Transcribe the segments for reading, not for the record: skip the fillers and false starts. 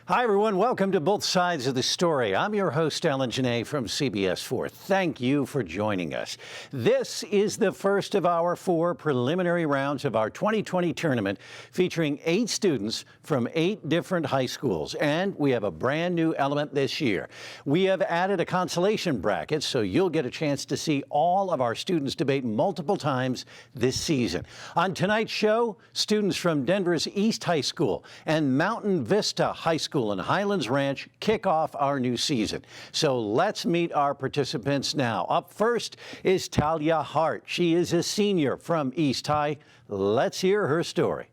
Hi, everyone. Welcome to Both Sides of the Story. I'm your host, Alan Janae from CBS 4. Thank you for joining us. This is the first of our 4 preliminary rounds of our 2020 tournament featuring 8 students from 8 different high schools. And we have a brand new element this year. We have added a consolation bracket, so you'll get a chance to see all of our students debate multiple times this season. On tonight's show, students from Denver's East High School and Mountain Vista High School in Highlands Ranch kick off our new season. So let's meet our participants now. Up first is Talia Hart. She is a senior from East High. Let's hear her story.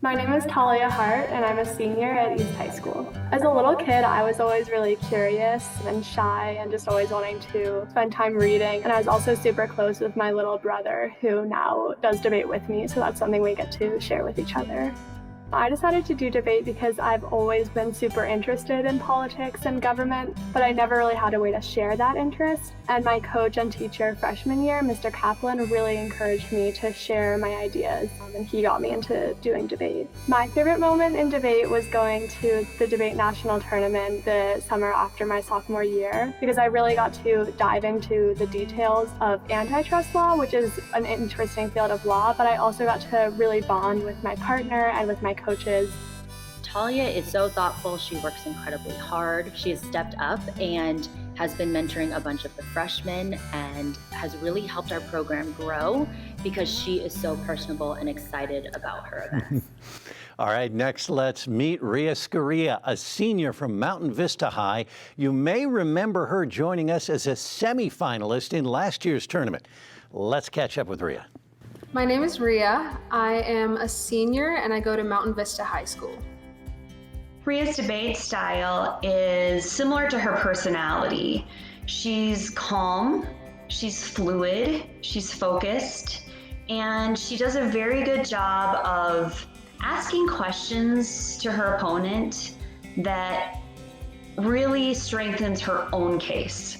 My name is Talia Hart, and I'm a senior at East High School. As a little kid, I was always really curious and shy and just always wanting to spend time reading. And I was also super close with my little brother, who now does debate with me, so that's something we get to share with each other. I decided to do debate because I've always been super interested in politics and government, but I never really had a way to share that interest. And my coach and teacher freshman year, Mr. Kaplan, really encouraged me to share my ideas, and he got me into doing debate. My favorite moment in debate was going to the debate national tournament the summer after my sophomore year, because I really got to dive into the details of antitrust law, which is an interesting field of law, but I also got to really bond with my partner and with my coaches. Talia is so thoughtful. She works incredibly hard. She has stepped up and has been mentoring a bunch of the freshmen and has really helped our program grow because she is so personable and excited about her events. All right, next let's meet Rhea Skariah, a senior from Mountain Vista High. You may remember her joining us as a semifinalist in last year's tournament. Let's catch up with Rhea. My name is Rhea. I am a senior and I go to Mountain Vista High School. Rhea's debate style is similar to her personality. She's calm, she's fluid, she's focused, and she does a very good job of asking questions to her opponent that really strengthens her own case.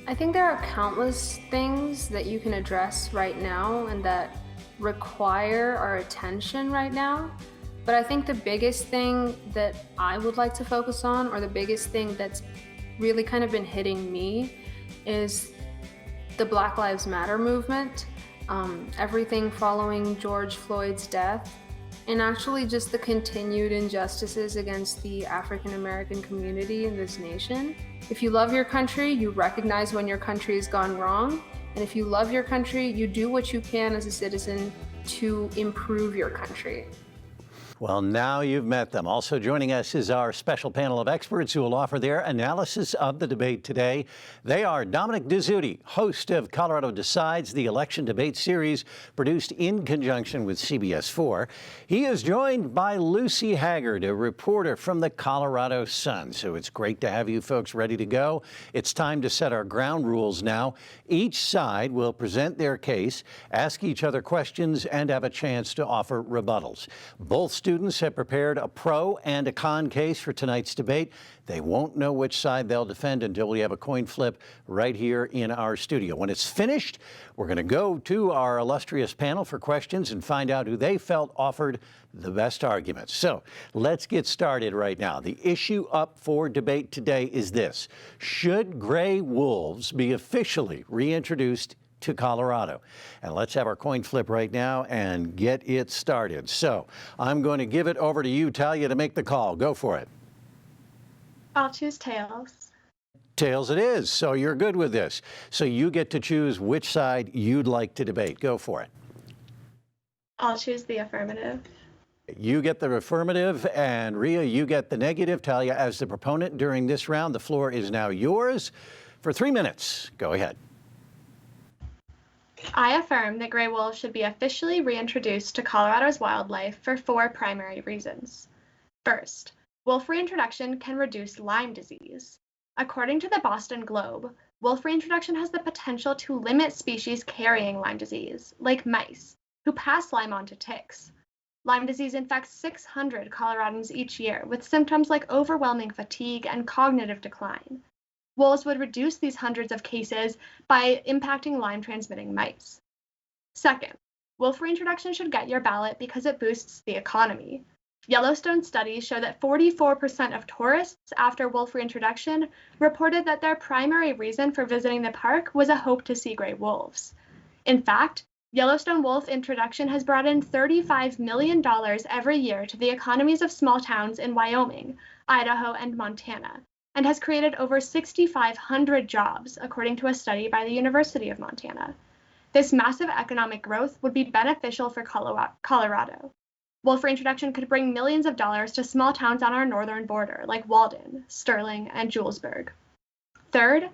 I think there are countless things that you can address right now and that require our attention right now. But I think the biggest thing that I would like to focus on, or the biggest thing that's really kind of been hitting me, is the Black Lives Matter movement, everything following George Floyd's death, and actually just the continued injustices against the African American community in this nation. If you love your country, you recognize when your country has gone wrong. And if you love your country, you do what you can as a citizen to improve your country. Well, now you've met them. Also joining us is our special panel of experts who will offer their analysis of the debate today. They are Dominic Dezzutti, host of Colorado Decides, the election debate series produced in conjunction with CBS 4. He is joined by Lucy Haggard, a reporter from the Colorado Sun. So it's great to have you folks ready to go. It's time to set our ground rules now. Each side will present their case, ask each other questions, and have a chance to offer rebuttals. Both students have prepared a pro and a con case for tonight's debate. They won't know which side they'll defend until we have a coin flip right here in our studio. When it's finished, we're going to go to our illustrious panel for questions and find out who they felt offered the best arguments. So let's get started right now. The issue up for debate today is this: should gray wolves be officially reintroduced to Colorado? And let's have our coin flip right now and get it started. So I'm going to give it over to you, Talia, to make the call. Go for it. I'll choose tails. Tails it is. So you're good with this. So you get to choose which side you'd like to debate. Go for it. I'll choose the affirmative. You get the affirmative, and Rhea, you get the negative. Talia, as the proponent during this round, the floor is now yours for 3 minutes. Go ahead. I affirm that gray wolves should be officially reintroduced to Colorado's wildlife for 4 primary reasons. First, wolf reintroduction can reduce Lyme disease. According to the Boston Globe, wolf reintroduction has the potential to limit species carrying Lyme disease, like mice, who pass Lyme on to ticks. Lyme disease infects 600 Coloradans each year with symptoms like overwhelming fatigue and cognitive decline. Wolves would reduce these hundreds of cases by impacting Lyme-transmitting mice. Second, wolf reintroduction should get your ballot because it boosts the economy. Yellowstone studies show that 44% of tourists after wolf reintroduction reported that their primary reason for visiting the park was a hope to see gray wolves. In fact, Yellowstone wolf introduction has brought in $35 million every year to the economies of small towns in Wyoming, Idaho, and Montana, and has created over 6,500 jobs, according to a study by the University of Montana. This massive economic growth would be beneficial for Colorado. Wolf reintroduction could bring millions of dollars to small towns on our northern border, like Walden, Sterling, and Julesburg. Third,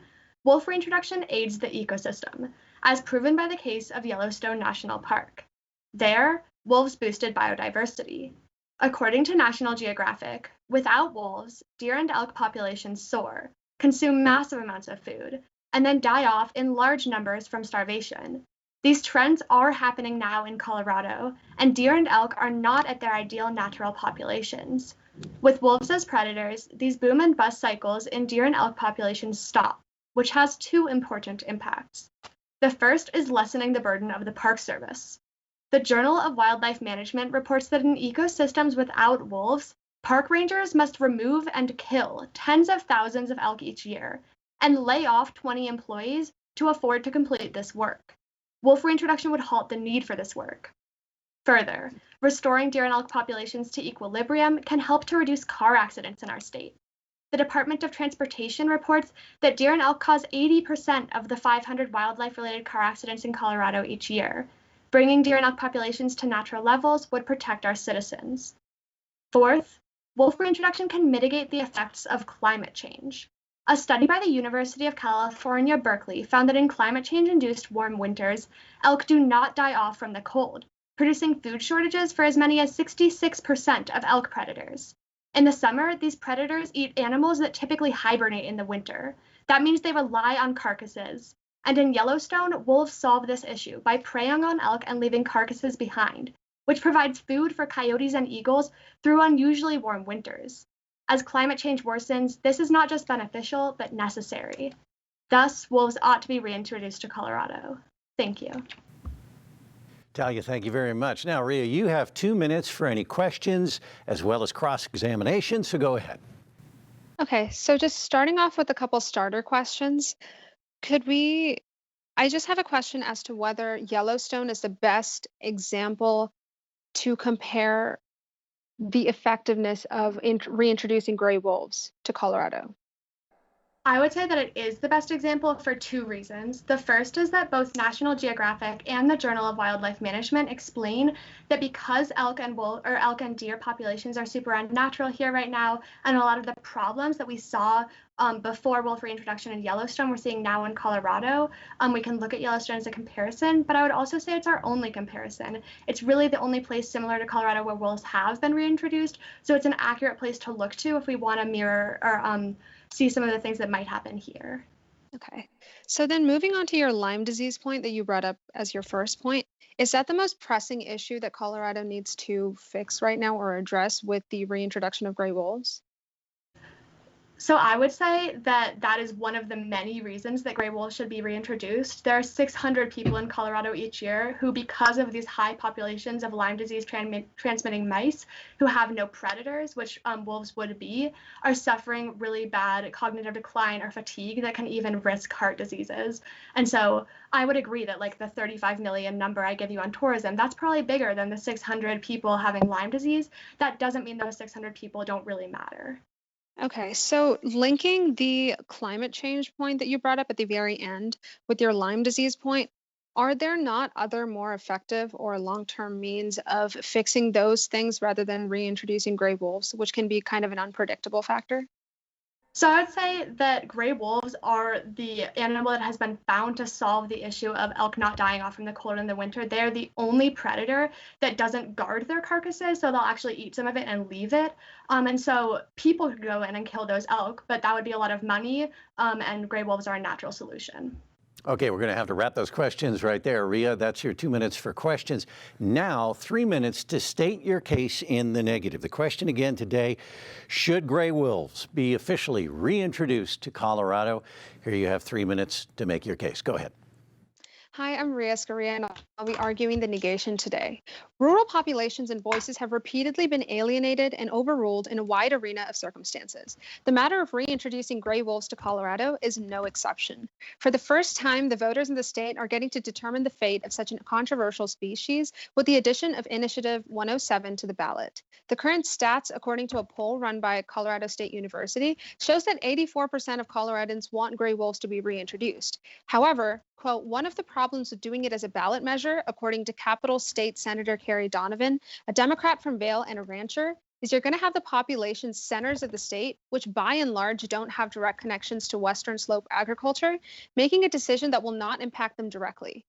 wolf reintroduction aids the ecosystem, as proven by the case of Yellowstone National Park. There, wolves boosted biodiversity. According to National Geographic, without wolves, deer and elk populations soar, consume massive amounts of food, and then die off in large numbers from starvation. These trends are happening now in Colorado, and deer and elk are not at their ideal natural populations. With wolves as predators, these boom and bust cycles in deer and elk populations stop, which has two important impacts. The first is lessening the burden of the Park Service. The Journal of Wildlife Management reports that in ecosystems without wolves, park rangers must remove and kill tens of thousands of elk each year, and lay off 20 employees to afford to complete this work. Wolf reintroduction would halt the need for this work. Further, restoring deer and elk populations to equilibrium can help to reduce car accidents in our state. The Department of Transportation reports that deer and elk cause 80% of the 500 wildlife-related car accidents in Colorado each year. Bringing deer and elk populations to natural levels would protect our citizens. Fourth, wolf reintroduction can mitigate the effects of climate change. A study by the University of California, Berkeley found that in climate change-induced warm winters, elk do not die off from the cold, producing food shortages for as many as 66% of elk predators. In the summer, these predators eat animals that typically hibernate in the winter. That means they rely on carcasses. And in Yellowstone, wolves solve this issue by preying on elk and leaving carcasses behind, which provides food for coyotes and eagles through unusually warm winters. As climate change worsens, this is not just beneficial, but necessary. Thus, wolves ought to be reintroduced to Colorado. Thank you. Talia, thank you very much. Now, Rhea, you have 2 minutes for any questions as well as cross-examination, so go ahead. Okay, so just starting off with a couple starter questions, I just have a question as to whether Yellowstone is the best example to compare the effectiveness of reintroducing gray wolves to Colorado. I would say that it is the best example for two reasons. The first is that both National Geographic and the Journal of Wildlife Management explain that because elk and deer populations are super unnatural here right now, and a lot of the problems that we saw before wolf reintroduction in Yellowstone, we're seeing now in Colorado. We can look at Yellowstone as a comparison, but I would also say it's our only comparison. It's really the only place similar to Colorado where wolves have been reintroduced, so it's an accurate place to look to if we want to mirror or see some of the things that might happen here. Okay, so then moving on to your Lyme disease point that you brought up as your first point, is that the most pressing issue that Colorado needs to fix right now or address with the reintroduction of gray wolves? So I would say that that is one of the many reasons that gray wolves should be reintroduced. There are 600 people in Colorado each year who, because of these high populations of Lyme disease transmitting mice who have no predators, which wolves would be, are suffering really bad cognitive decline or fatigue that can even risk heart diseases. And so I would agree that like the 35 million number I give you on tourism, that's probably bigger than the 600 people having Lyme disease. That doesn't mean those 600 people don't really matter. Okay, so linking the climate change point that you brought up at the very end with your Lyme disease point, are there not other more effective or long-term means of fixing those things rather than reintroducing gray wolves, which can be kind of an unpredictable factor? So I would say that gray wolves are the animal that has been found to solve the issue of elk not dying off from the cold in the winter. They're the only predator that doesn't guard their carcasses, so they'll actually eat some of it and leave it. And so people could go in and kill those elk, but that would be a lot of money, and gray wolves are a natural solution. Okay, we're going to have to wrap those questions right there. Rhea, that's your 2 minutes for questions. Now, 3 minutes to state your case in the negative. The question again today, should gray wolves be officially reintroduced to Colorado? Here you have 3 minutes to make your case. Go ahead. Hi, I'm Rhea Skariah, and I'll be arguing the negation today. Rural populations and voices have repeatedly been alienated and overruled in a wide arena of circumstances. The matter of reintroducing gray wolves to Colorado is no exception. For the first time, the voters in the state are getting to determine the fate of such a controversial species with the addition of Initiative 107 to the ballot. The current stats, according to a poll run by Colorado State University, shows that 84% of Coloradans want gray wolves to be reintroduced. However, quote, one of the problems with doing it as a ballot measure, according to Capitol State Senator Carrie Donovan, a Democrat from Vail and a rancher, is you're going to have the population centers of the state, which by and large don't have direct connections to Western Slope agriculture, making a decision that will not impact them directly.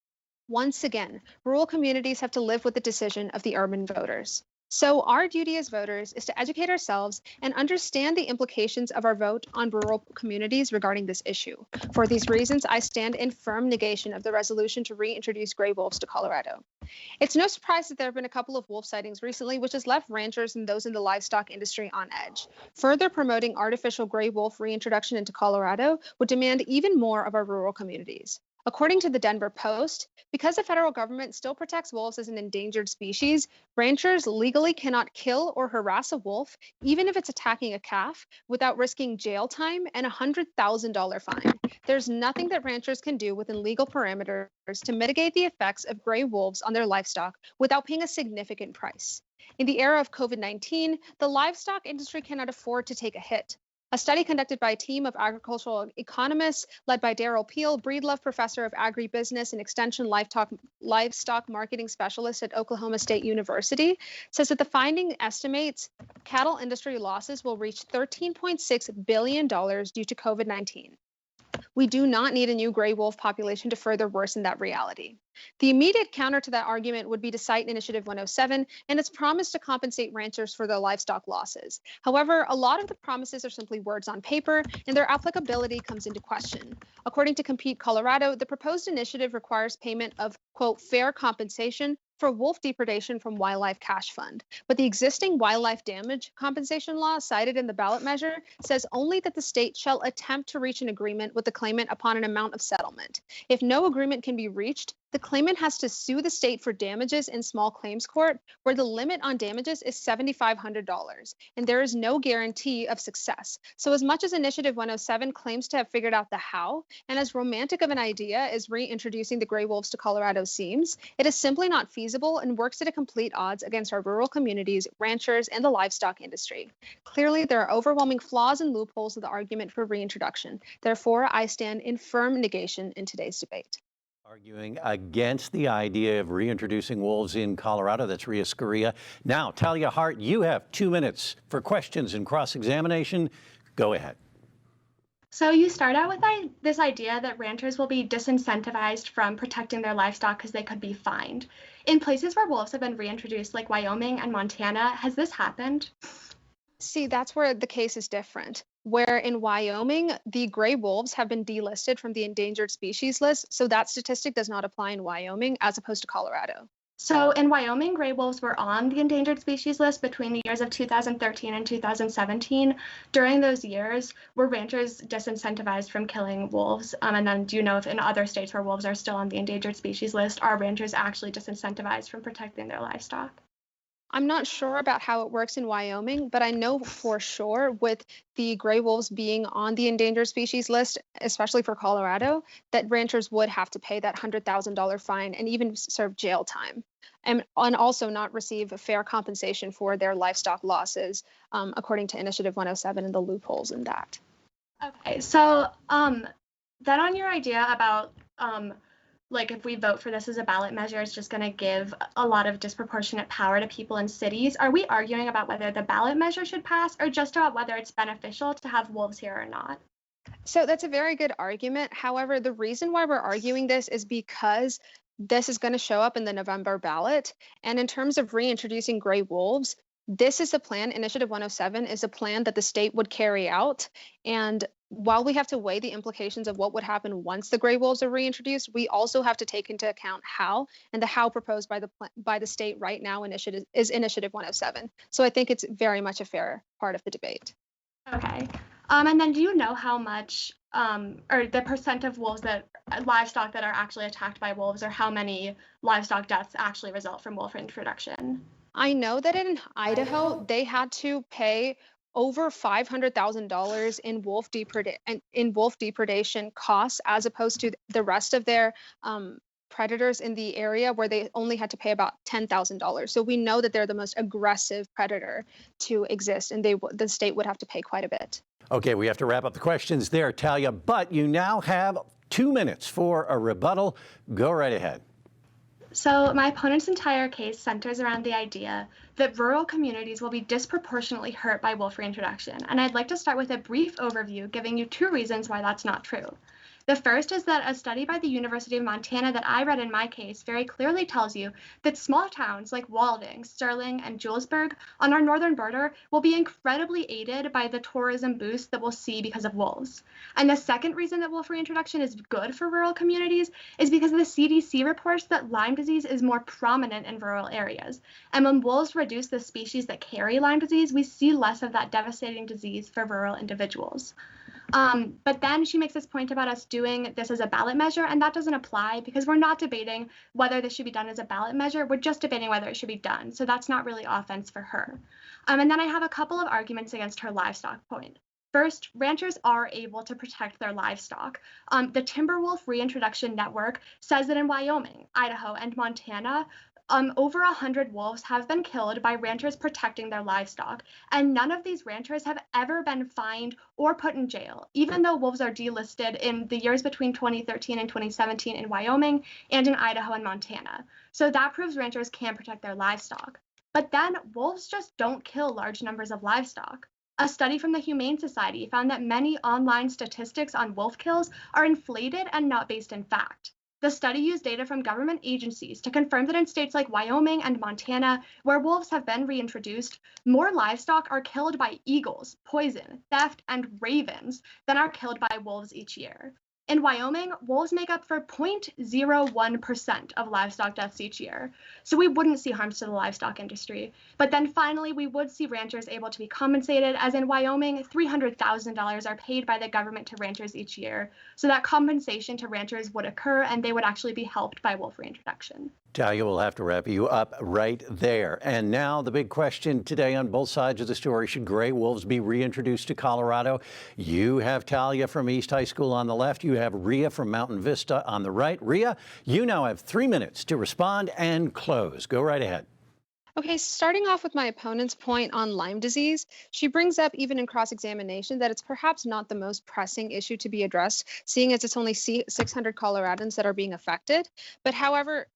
Once again, rural communities have to live with the decision of the urban voters. So our duty as voters is to educate ourselves and understand the implications of our vote on rural communities regarding this issue. For these reasons, I stand in firm negation of the resolution to reintroduce gray wolves to Colorado. It's no surprise that there have been a couple of wolf sightings recently, which has left ranchers and those in the livestock industry on edge. Further promoting artificial gray wolf reintroduction into Colorado would demand even more of our rural communities. According to the Denver Post, because the federal government still protects wolves as an endangered species, ranchers legally cannot kill or harass a wolf, even if it's attacking a calf, without risking jail time and a $100,000 fine. There's nothing that ranchers can do within legal parameters to mitigate the effects of gray wolves on their livestock without paying a significant price. In the era of COVID-19, the livestock industry cannot afford to take a hit. A study conducted by a team of agricultural economists led by Daryl Peel, Breedlove Professor of Agribusiness and Extension Livestock Marketing Specialist at Oklahoma State University, says that the finding estimates cattle industry losses will reach $13.6 billion due to COVID-19. We do not need a new gray wolf population to further worsen that reality. The immediate counter to that argument would be to cite Initiative 107 and its promise to compensate ranchers for their livestock losses. However, a lot of the promises are simply words on paper, and their applicability comes into question. According to Compete Colorado, the proposed initiative requires payment of, quote, fair compensation for wolf depredation from Wildlife Cash Fund. But the existing wildlife damage compensation law cited in the ballot measure says only that the state shall attempt to reach an agreement with the claimant upon an amount of settlement. If no agreement can be reached, the claimant has to sue the state for damages in small claims court, where the limit on damages is $7,500, and there is no guarantee of success. So as much as Initiative 107 claims to have figured out the how, and as romantic of an idea as reintroducing the gray wolves to Colorado seems, it is simply not feasible and works at a complete odds against our rural communities, ranchers, and the livestock industry. Clearly, there are overwhelming flaws and loopholes of the argument for reintroduction. Therefore, I stand in firm negation in today's debate. Arguing against the idea of reintroducing wolves in Colorado. That's Rhea Skariah. Now, Talia Hart, you have 2 minutes for questions and cross-examination. Go ahead. So you start out with this idea that ranchers will be disincentivized from protecting their livestock because they could be fined. In places where wolves have been reintroduced, like Wyoming and Montana, has this happened? See, that's where the case is different. Where in Wyoming, the gray wolves have been delisted from the endangered species list, so that statistic does not apply in Wyoming as opposed to Colorado. So in Wyoming, gray wolves were on the endangered species list between the years of 2013 and 2017. During those years, were ranchers disincentivized from killing wolves? And then do you know if in other states where wolves are still on the endangered species list, are ranchers actually disincentivized from protecting their livestock? I'm not sure about how it works in Wyoming, but I know for sure with the gray wolves being on the endangered species list, especially for Colorado, that ranchers would have to pay that $100,000 fine and even serve jail time, and also not receive a fair compensation for their livestock losses, according to Initiative 107 and the loopholes in that. Okay, so then on your idea about like if we vote for this as a ballot measure, it's just going to give a lot of disproportionate power to people in cities. Are we arguing about whether the ballot measure should pass or just about whether it's beneficial to have wolves here or not? So that's a very good argument. However, the reason why we're arguing this is because this is going to show up in the November ballot. And in terms of reintroducing gray wolves, this is a plan. Initiative 107 is a plan that the state would carry out. And while we have to weigh the implications of what would happen once the gray wolves are reintroduced, we also have to take into account how, and the how proposed by the state right now is Initiative 107. So I think it's very much a fair part of the debate. Okay. And then do you know how much or the percent of livestock that are actually attacked by wolves, or how many livestock deaths actually result from wolf introduction? I know that in Idaho, they had to pay over $500,000 in wolf depredation costs, as opposed to the rest of their predators in the area, where they only had to pay about $10,000. So we know that they're the most aggressive predator to exist, and the state would have to pay quite a bit. Okay, we have to wrap up the questions there, Talia, but you now have 2 minutes for a rebuttal. Go right ahead. So my opponent's entire case centers around the idea that rural communities will be disproportionately hurt by wolf reintroduction. And I'd like to start with a brief overview, giving you 2 reasons why that's not true. The first is that a study by the University of Montana that I read in my case very clearly tells you that small towns like Walding, Sterling, and Julesburg on our northern border will be incredibly aided by the tourism boost that we'll see because of wolves. And the second reason that wolf reintroduction is good for rural communities is because the CDC reports that Lyme disease is more prominent in rural areas. And when wolves reduce the species that carry Lyme disease, we see less of that devastating disease for rural individuals. But then she makes this point about us doing this as a ballot measure, and that doesn't apply because we're not debating whether this should be done as a ballot measure. We're just debating whether it should be done. So that's not really offense for her. And then I have a couple of arguments against her livestock point. First, ranchers are able to protect their livestock. The Timberwolf Reintroduction Network says that in Wyoming, Idaho, and Montana, over 100 wolves have been killed by ranchers protecting their livestock, and none of these ranchers have ever been fined or put in jail, even though wolves are delisted in the years between 2013 and 2017 in Wyoming and in Idaho and Montana. So that proves ranchers can protect their livestock. But then wolves just don't kill large numbers of livestock. A study from the Humane Society found that many online statistics on wolf kills are inflated and not based in fact. The study used data from government agencies to confirm that in states like Wyoming and Montana, where wolves have been reintroduced, more livestock are killed by eagles, poison, theft, and ravens than are killed by wolves each year. In Wyoming, wolves make up for 0.01% of livestock deaths each year, so we wouldn't see harms to the livestock industry. But then finally, we would see ranchers able to be compensated, as in Wyoming, $300,000 are paid by the government to ranchers each year, so that compensation to ranchers would occur and they would actually be helped by wolf reintroduction. Talia, will have to wrap you up right there. And now the big question today on both sides of the story: should gray wolves be reintroduced to Colorado? You have Talia from East High School on the left. You have Rhea from Mountain Vista on the right. Rhea, you now have 3 minutes to respond and close. Go right ahead. Okay, starting off with my opponent's point on Lyme disease, she brings up, even in cross-examination, that it's perhaps not the most pressing issue to be addressed, seeing as it's only 600 Coloradans that are being affected. But however,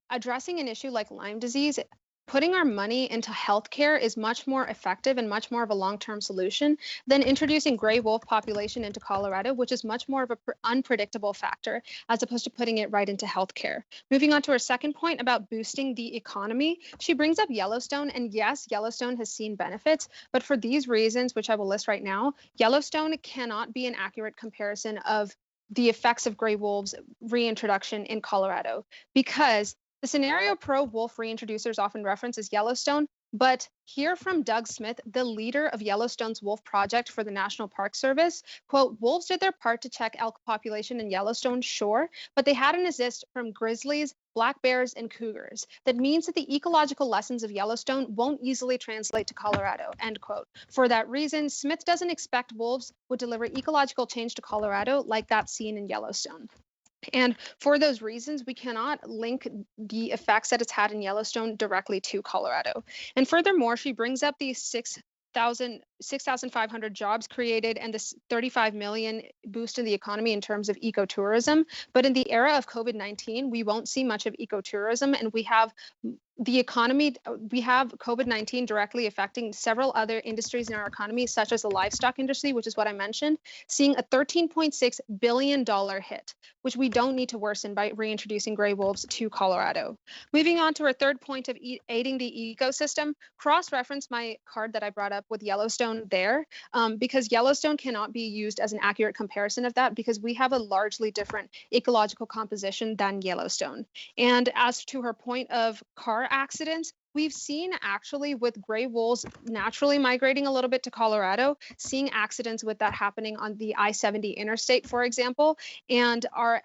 addressing an issue like Lyme disease, putting our money into healthcare is much more effective and much more of a long-term solution than introducing gray wolf population into Colorado, which is much more of an unpredictable factor, as opposed to putting it right into healthcare. Moving on to her second point about boosting the economy, she brings up Yellowstone, and yes, Yellowstone has seen benefits, but for these reasons, which I will list right now, Yellowstone cannot be an accurate comparison of the effects of gray wolves reintroduction in Colorado, because the scenario pro-wolf reintroducers often references Yellowstone, but hear from Doug Smith, the leader of Yellowstone's wolf project for the National Park Service, quote, "Wolves did their part to check elk population in Yellowstone, sure, but they had an assist from grizzlies, black bears, and cougars. That means that the ecological lessons of Yellowstone won't easily translate to Colorado," end quote. For that reason, Smith doesn't expect wolves would deliver ecological change to Colorado like that seen in Yellowstone. And for those reasons, we cannot link the effects that it's had in Yellowstone directly to Colorado. And furthermore, she brings up the 6,500 jobs created and this 35 million boost in the economy in terms of ecotourism. But in the era of COVID-19, we won't see much of ecotourism, and we have the economy, we have COVID-19 directly affecting several other industries in our economy, such as the livestock industry, which is what I mentioned, seeing a $13.6 billion hit, which we don't need to worsen by reintroducing gray wolves to Colorado. Moving on to our third point of aiding the ecosystem, cross-reference my card that I brought up with Yellowstone there, because Yellowstone cannot be used as an accurate comparison of that, because we have a largely different ecological composition than Yellowstone. And as to her point of car accidents, we've seen actually with gray wolves naturally migrating a little bit to Colorado, seeing accidents with that happening on the I-70 interstate, for example. And our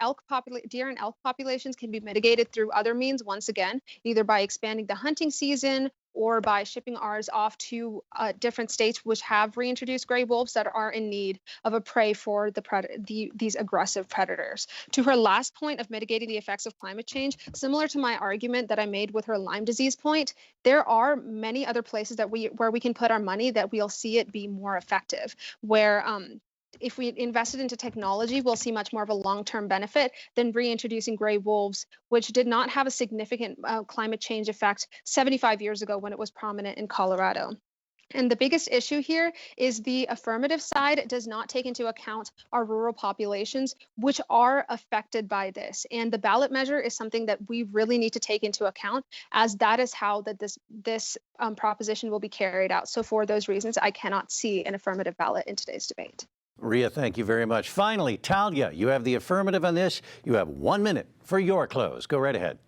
deer and elk populations can be mitigated through other means, once again, either by expanding the hunting season or by shipping ours off to different states which have reintroduced gray wolves that are in need of a prey for these aggressive predators. To her last point of mitigating the effects of climate change, similar to my argument that I made with her Lyme disease point, there are many other places where we can put our money that we'll see it be more effective, where if we invested into technology, we'll see much more of a long-term benefit than reintroducing gray wolves, which did not have a significant climate change effect 75 years ago when it was prominent in Colorado. And the biggest issue here is the affirmative side does not take into account our rural populations, which are affected by this. And the ballot measure is something that we really need to take into account, as that is how this proposition will be carried out. So for those reasons, I cannot see an affirmative ballot in today's debate. Rhea, thank you very much. Finally, Talia, you have the affirmative on this. You have 1 minute for your close. Go right ahead.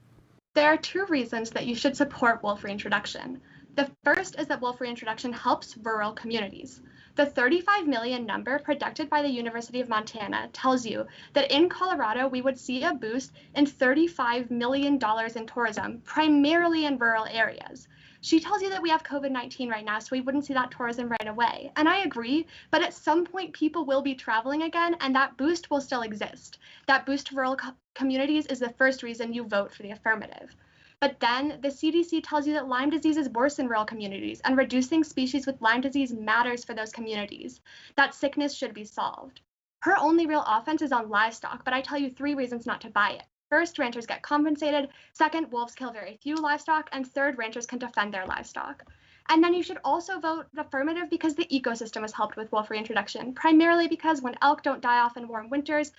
There are two reasons that you should support wolf reintroduction. The first is that wolf reintroduction helps rural communities. The 35 million number projected by the University of Montana tells you that in Colorado, we would see a boost in $35 million in tourism, primarily in rural areas. She tells you that we have COVID-19 right now, so we wouldn't see that tourism right away. And I agree, but at some point people will be traveling again, and that boost will still exist. That boost to rural communities is the first reason you vote for the affirmative. But then the CDC tells you that Lyme disease is worse in rural communities, and reducing species with Lyme disease matters for those communities. That sickness should be solved. Her only real offense is on livestock, but I tell you 3 reasons not to buy it. First, ranchers get compensated. Second, wolves kill very few livestock. And third, ranchers can defend their livestock. And then you should also vote affirmative because the ecosystem has helped with wolf reintroduction, primarily because when elk don't die off in warm winters,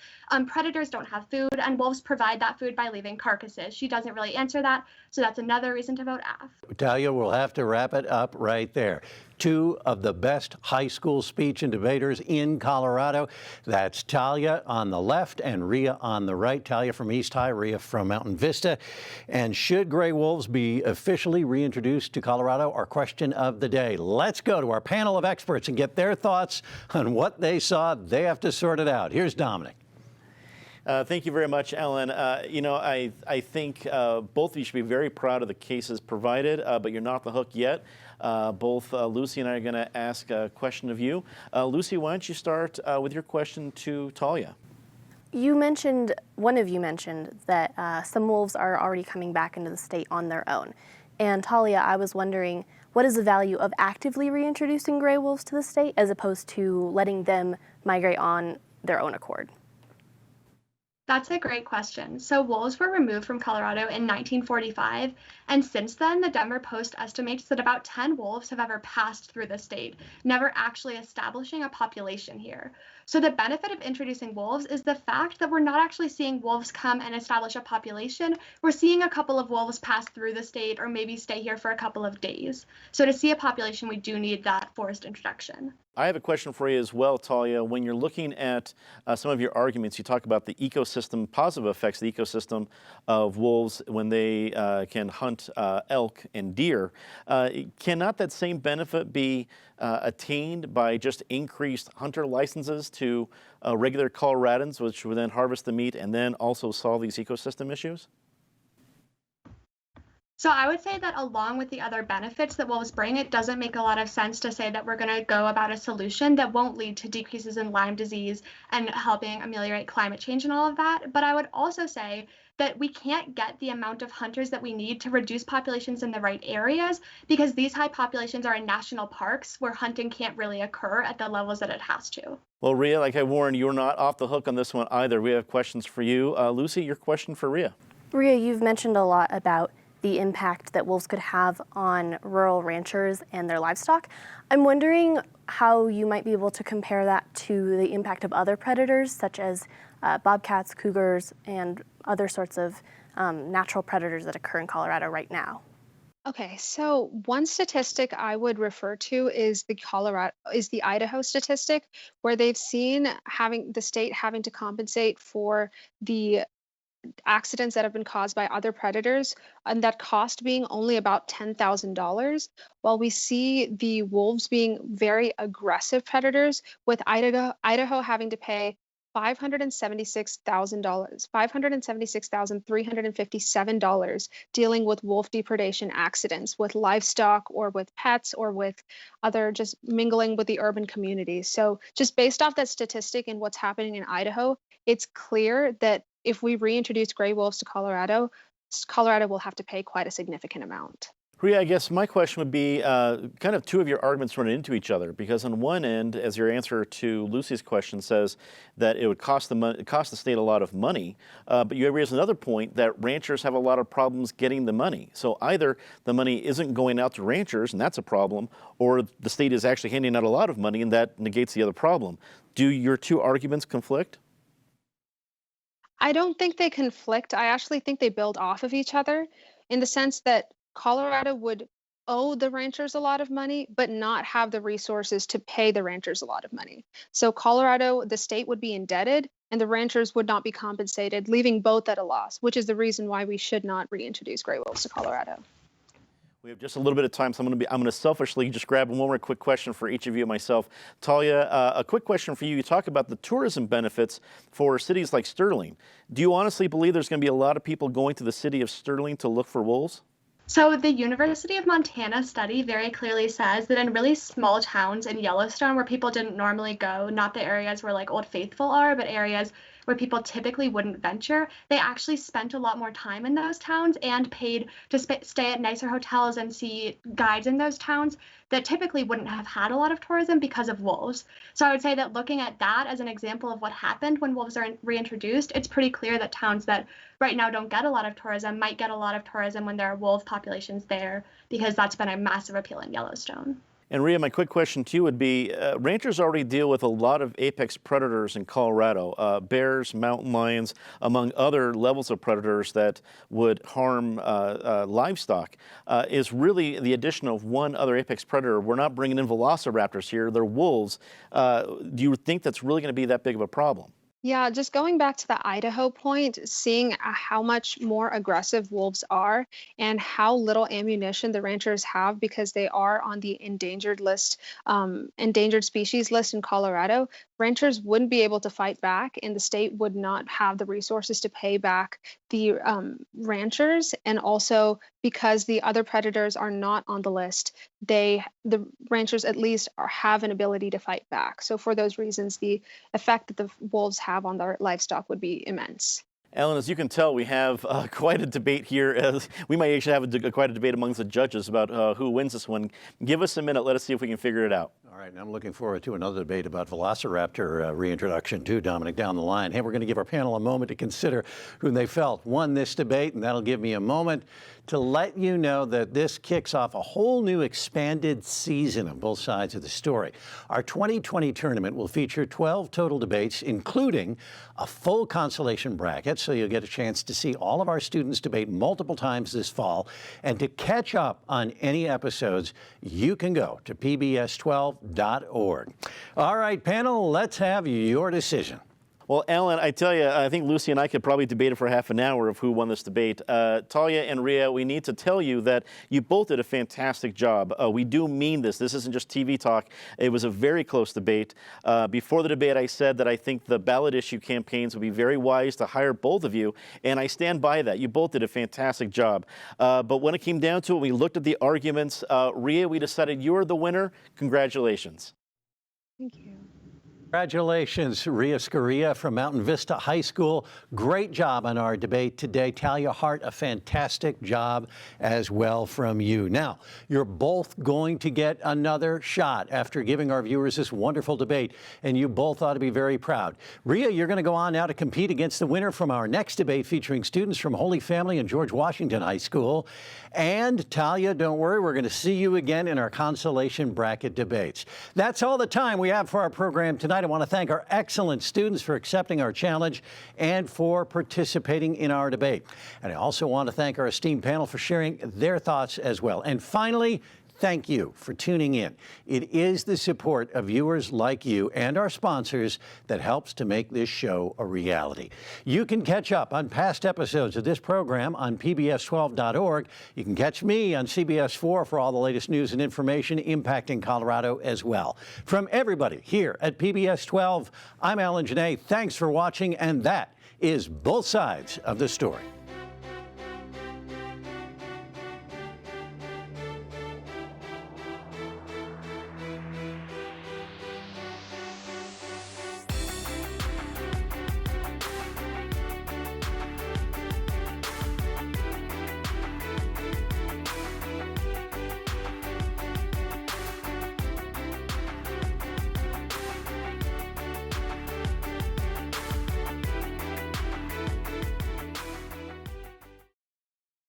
predators don't have food, and wolves provide that food by leaving carcasses. She doesn't really answer that, so that's another reason to vote F. Talia, we'll have to wrap it up right there. 2 of the best high school speech and debaters in Colorado. That's Talia on the left and Rhea on the right. Talia from East High, Rhea from Mountain Vista. And should gray wolves be officially reintroduced to Colorado? Our question of the day. Let's go to our panel of experts and get their thoughts on what they saw. They have to sort it out. Here's Dominic. Thank you very much, Ellen. I think both of you should be very proud of the cases provided, but you're not off the hook yet. Both Lucy and I are going to ask a question of you. Lucy, why don't you start with your question to Talia? One of you mentioned that some wolves are already coming back into the state on their own. And Talia, I was wondering, what is the value of actively reintroducing gray wolves to the state as opposed to letting them migrate on their own accord? That's a great question. So wolves were removed from Colorado in 1945, and since then, the Denver Post estimates that about 10 wolves have ever passed through the state, never actually establishing a population here. So the benefit of introducing wolves is the fact that we're not actually seeing wolves come and establish a population. We're seeing a couple of wolves pass through the state or maybe stay here for a couple of days. So to see a population, we do need that forced introduction. I have a question for you as well, Talia. When you're looking at some of your arguments, you talk about the ecosystem, positive effects, the ecosystem of wolves when they can hunt elk and deer. Cannot that same benefit be attained by just increased hunter licenses to regular Coloradans, which would then harvest the meat and then also solve these ecosystem issues? So I would say that along with the other benefits that wolves bring, it doesn't make a lot of sense to say that we're going to go about a solution that won't lead to decreases in Lyme disease and helping ameliorate climate change and all of that. But I would also say that we can't get the amount of hunters that we need to reduce populations in the right areas because these high populations are in national parks where hunting can't really occur at the levels that it has to. Well, Rhea, like I warned, you're not off the hook on this one either. We have questions for you. Lucy, your question for Rhea. Rhea, you've mentioned a lot about the impact that wolves could have on rural ranchers and their livestock. I'm wondering how you might be able to compare that to the impact of other predators, such as bobcats, cougars, and other sorts of natural predators that occur in Colorado right now. Okay, so one statistic I would refer to is the Idaho statistic, where they've seen the state having to compensate for the accidents that have been caused by other predators, and that cost being only about $10,000, while we see the wolves being very aggressive predators, with Idaho having to pay $576,357 dealing with wolf depredation accidents with livestock or with pets or with other just mingling with the urban communities. So just based off that statistic and what's happening in Idaho, it's clear that if we reintroduce gray wolves to Colorado, Colorado will have to pay quite a significant amount. Rhea, I guess my question would be kind of two of your arguments run into each other, because on one end, as your answer to Lucy's question says that it would cost the state a lot of money, but you raise another point that ranchers have a lot of problems getting the money. So either the money isn't going out to ranchers, and that's a problem, or the state is actually handing out a lot of money, and that negates the other problem. Do your two arguments conflict? I don't think they conflict. I actually think they build off of each other in the sense that Colorado would owe the ranchers a lot of money, but not have the resources to pay the ranchers a lot of money. So Colorado, the state would be indebted and the ranchers would not be compensated, leaving both at a loss, which is the reason why we should not reintroduce gray wolves to Colorado. We have just a little bit of time, so I'm going to selfishly just grab one more quick question for each of you and myself. Talia, a quick question for you. You talk about the tourism benefits for cities like Sterling. Do you honestly believe there's going to be a lot of people going to the city of Sterling to look for wolves? So the University of Montana study very clearly says that in really small towns in Yellowstone where people didn't normally go, not the areas where like Old Faithful are, but areas where people typically wouldn't venture, they actually spent a lot more time in those towns and paid to stay at nicer hotels and see guides in those towns that typically wouldn't have had a lot of tourism because of wolves. So I would say that looking at that as an example of what happened when wolves are reintroduced, it's pretty clear that towns that right now don't get a lot of tourism might get a lot of tourism when there are wolf populations there, because that's been a massive appeal in Yellowstone. And Rhea, my quick question to you would be, ranchers already deal with a lot of apex predators in Colorado, bears, mountain lions, among other levels of predators that would harm livestock. Is really the addition of one other apex predator, we're not bringing in velociraptors here, they're wolves. Do you think that's really going to be that big of a problem? Yeah, just going back to the Idaho point, seeing how much more aggressive wolves are and how little ammunition the ranchers have because they are on the endangered list, endangered species list in Colorado, ranchers wouldn't be able to fight back and the state would not have the resources to pay back the ranchers. And also because the other predators are not on the list, the ranchers at least have an ability to fight back. So for those reasons, the effect that the wolves have on their livestock would be immense. Ellen, as you can tell, we have quite a debate here. We might actually have quite a debate amongst the judges about who wins this one. Give us a minute. Let us see if we can figure it out. All right, and I'm looking forward to another debate about velociraptor reintroduction too, Dominic, down the line. Hey, we're going to give our panel a moment to consider who they felt won this debate, and that'll give me a moment to let you know that this kicks off a whole new expanded season of both sides of the story. Our 2020 tournament will feature 12 total debates, including a full consolation bracket, so you'll get a chance to see all of our students debate multiple times this fall. And to catch up on any episodes, you can go to pbs12.org. All right, panel, let's have your decision. Well, Ellen, I tell you, I think Lucy and I could probably debate it for half an hour of who won this debate. Talia and Rhea, we need to tell you that you both did a fantastic job. We do mean this. This isn't just TV talk. It was a very close debate. Before the debate, I said that I think the ballot issue campaigns would be very wise to hire both of you, and I stand by that. You both did a fantastic job. But when it came down to it, we looked at the arguments. Rhea, we decided you're the winner. Congratulations. Thank you. Congratulations, Rhea Skariah from Mountain Vista High School. Great job on our debate today. Talia Hart, a fantastic job as well from you. Now, you're both going to get another shot after giving our viewers this wonderful debate, and you both ought to be very proud. Rhea, you're going to go on now to compete against the winner from our next debate featuring students from Holy Family and George Washington High School. And Talia, don't worry, we're going to see you again in our consolation bracket debates. That's all the time we have for our program tonight. I want to thank our excellent students for accepting our challenge and for participating in our debate. And I also want to thank our esteemed panel for sharing their thoughts as well. And finally, thank you for tuning in. It is the support of viewers like you and our sponsors that helps to make this show a reality. You can catch up on past episodes of this program on pbs12.org. You can catch me on CBS4 for all the latest news and information impacting Colorado as well. From everybody here at PBS 12, I'm Alan Janae. Thanks for watching, and that is Both Sides of the Story.